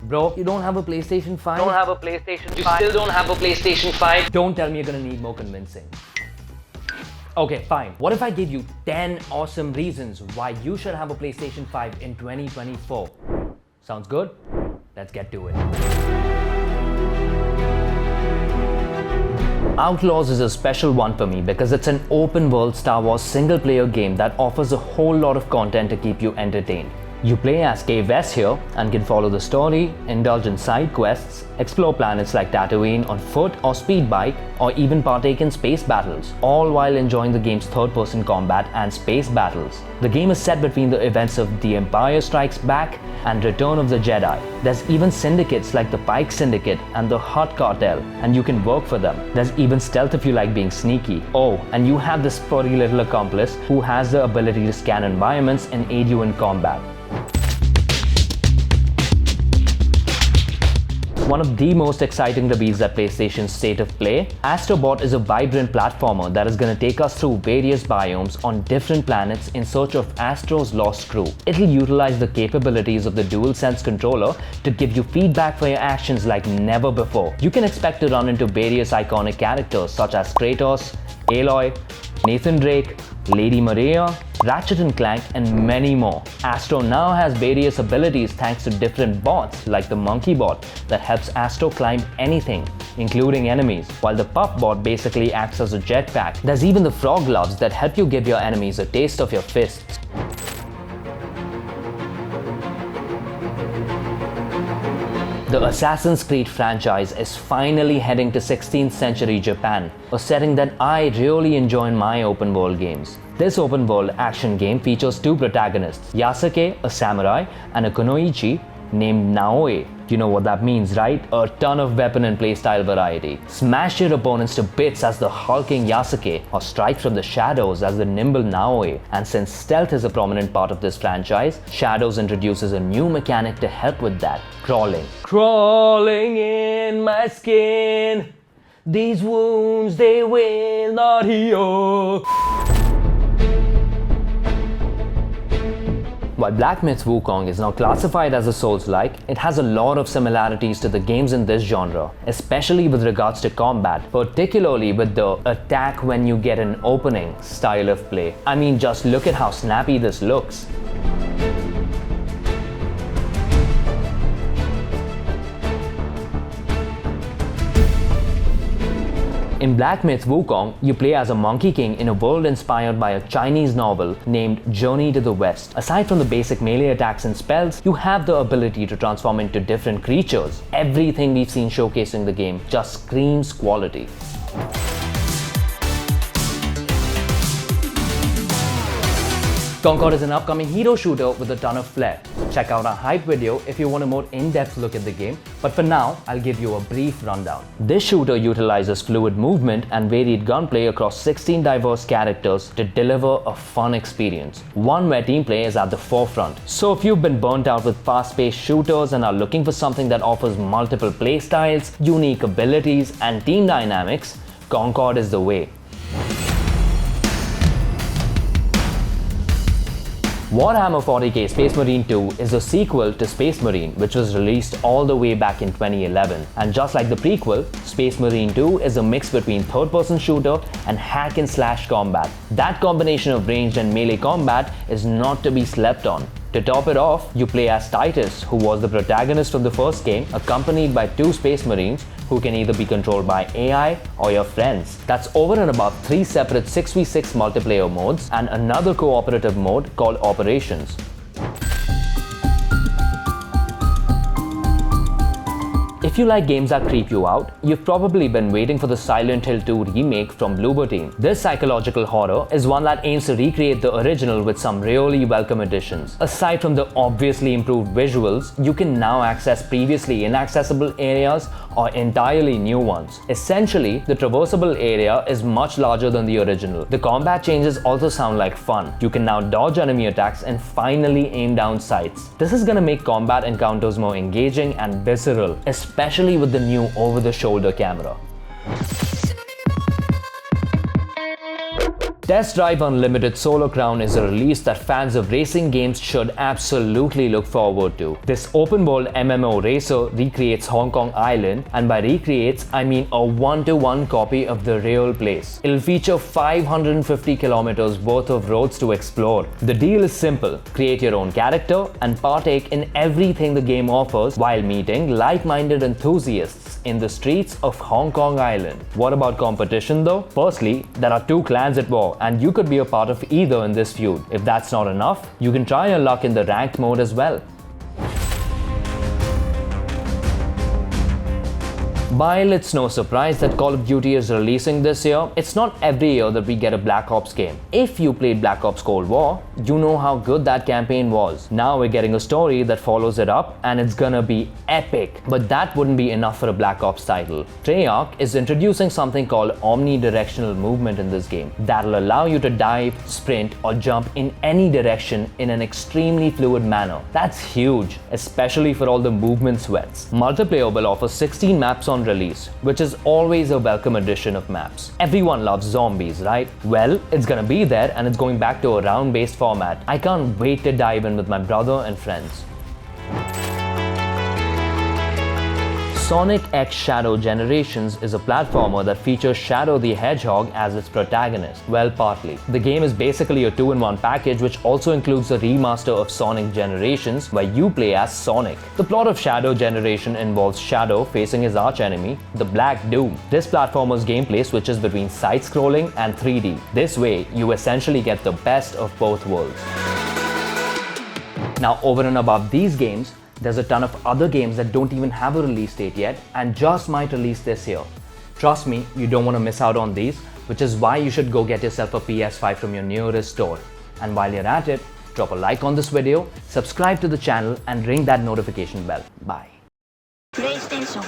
Bro, you don't have a PlayStation 5? Don't have a PlayStation 5? You still don't have a PlayStation 5? Don't tell me you're gonna need more convincing. Okay, fine. What if I give you 10 awesome reasons why you should have a PlayStation 5 in 2024? Sounds good? Let's get to it. Outlaws is a special one for me because it's an open world Star Wars single player game that offers a whole lot of content to keep you entertained. You play as Kay West here and can follow the story, indulge in side quests, explore planets like Tatooine on foot or speed bike, or even partake in space battles, all while enjoying the game's third-person combat and space battles. The game is set between the events of The Empire Strikes Back and Return of the Jedi. There's even syndicates like the Pike Syndicate and the Hutt Cartel, and you can work for them. There's even stealth if you like being sneaky. Oh, and you have this furry little accomplice who has the ability to scan environments and aid you in combat. One of the most exciting reveals at PlayStation's State of Play, Astrobot is a vibrant platformer that is going to take us through various biomes on different planets in search of Astro's lost crew. It'll utilize the capabilities of the DualSense controller to give you feedback for your actions like never before. You can expect to run into various iconic characters such as Kratos, Aloy, Nathan Drake, Lady Maria, Ratchet & Clank, and many more. Astro now has various abilities thanks to different bots like the Monkey Bot that helps Astro climb anything, including enemies, while the Puff Bot basically acts as a jetpack. There's even the Frog Gloves that help you give your enemies a taste of your fists. The Assassin's Creed franchise is finally heading to 16th century Japan, a setting that I really enjoy in my open world games. This open world action game features two protagonists, Yasuke, a samurai, and a kunoichi named Naoe. You know what that means, right? A ton of weapon and playstyle variety. Smash your opponents to bits as the hulking Yasuke, or strike from the shadows as the nimble Naoe. And since stealth is a prominent part of this franchise, Shadows introduces a new mechanic to help with that: crawling. Crawling in my skin, these wounds they will not heal. While Black Myth Wukong is now classified as a Souls-like, it has a lot of similarities to the games in this genre, especially with regards to combat, particularly with the attack when you get an opening style of play. I mean, just look at how snappy this looks. In Black Myth Wukong, you play as a Monkey King in a world inspired by a Chinese novel named Journey to the West. Aside from the basic melee attacks and spells, you have the ability to transform into different creatures. Everything we've seen showcasing the game just screams quality. Concord is an upcoming hero shooter with a ton of flair. Check out our hype video if you want a more in-depth look at the game, but for now, I'll give you a brief rundown. This shooter utilizes fluid movement and varied gunplay across 16 diverse characters to deliver a fun experience, one where team play is at the forefront. So if you've been burnt out with fast-paced shooters and are looking for something that offers multiple playstyles, unique abilities, and team dynamics, Concord is the way. Warhammer 40k Space Marine 2 is a sequel to Space Marine, which was released all the way back in 2011. And just like the prequel, Space Marine 2 is a mix between third-person shooter and hack and slash combat. That combination of ranged and melee combat is not to be slept on. To top it off, you play as Titus, who was the protagonist of the first game, accompanied by two Space Marines who can either be controlled by AI or your friends. That's over and above 3 separate 6v6 multiplayer modes and another cooperative mode called Operations. If you like games that creep you out, you've probably been waiting for the Silent Hill 2 remake from Bloober Team. This psychological horror is one that aims to recreate the original with some really welcome additions. Aside from the obviously improved visuals, you can now access previously inaccessible areas or entirely new ones. Essentially, the traversable area is much larger than the original. The combat changes also sound like fun. You can now dodge enemy attacks and finally aim down sights. This is gonna make combat encounters more engaging and visceral, especially with the new over-the-shoulder camera. Test Drive Unlimited Solo Crown is a release that fans of racing games should absolutely look forward to. This open-world MMO racer recreates Hong Kong Island, and by recreates, I mean a one-to-one copy of the real place. It'll feature 550 kilometers worth of roads to explore. The deal is simple: create your own character and partake in everything the game offers while meeting like-minded enthusiasts in the streets of Hong Kong Island. What about competition though? Firstly, there are two clans at war, and you could be a part of either in this feud. If that's not enough, you can try your luck in the ranked mode as well. While it's no surprise that Call of Duty is releasing this year, it's not every year that we get a Black Ops game. If you played Black Ops Cold War, you know how good that campaign was. Now we're getting a story that follows it up, and it's gonna be epic. But that wouldn't be enough for a Black Ops title. Treyarch is introducing something called omnidirectional movement in this game that'll allow you to dive, sprint, or jump in any direction in an extremely fluid manner. That's huge, especially for all the movement sweats. Multiplayer will offer 16 maps on release, which is always a welcome addition of maps. Everyone loves zombies, right? Well, it's gonna be there, and it's going back to a round-based format. I can't wait to dive in with my brother and friends. Sonic X Shadow Generations is a platformer that features Shadow the Hedgehog as its protagonist. Well, partly. The game is basically a 2-in-1 package, which also includes a remaster of Sonic Generations where you play as Sonic. The plot of Shadow Generation involves Shadow facing his archenemy, the Black Doom. This platformer's gameplay switches between side-scrolling and 3D. This way, you essentially get the best of both worlds. Now, over and above these games, there's a ton of other games that don't even have a release date yet and just might release this year. Trust me, you don't want to miss out on these, which is why you should go get yourself a PS5 from your nearest store. And while you're at it, drop a like on this video, subscribe to the channel, and ring that notification bell. Bye. PlayStation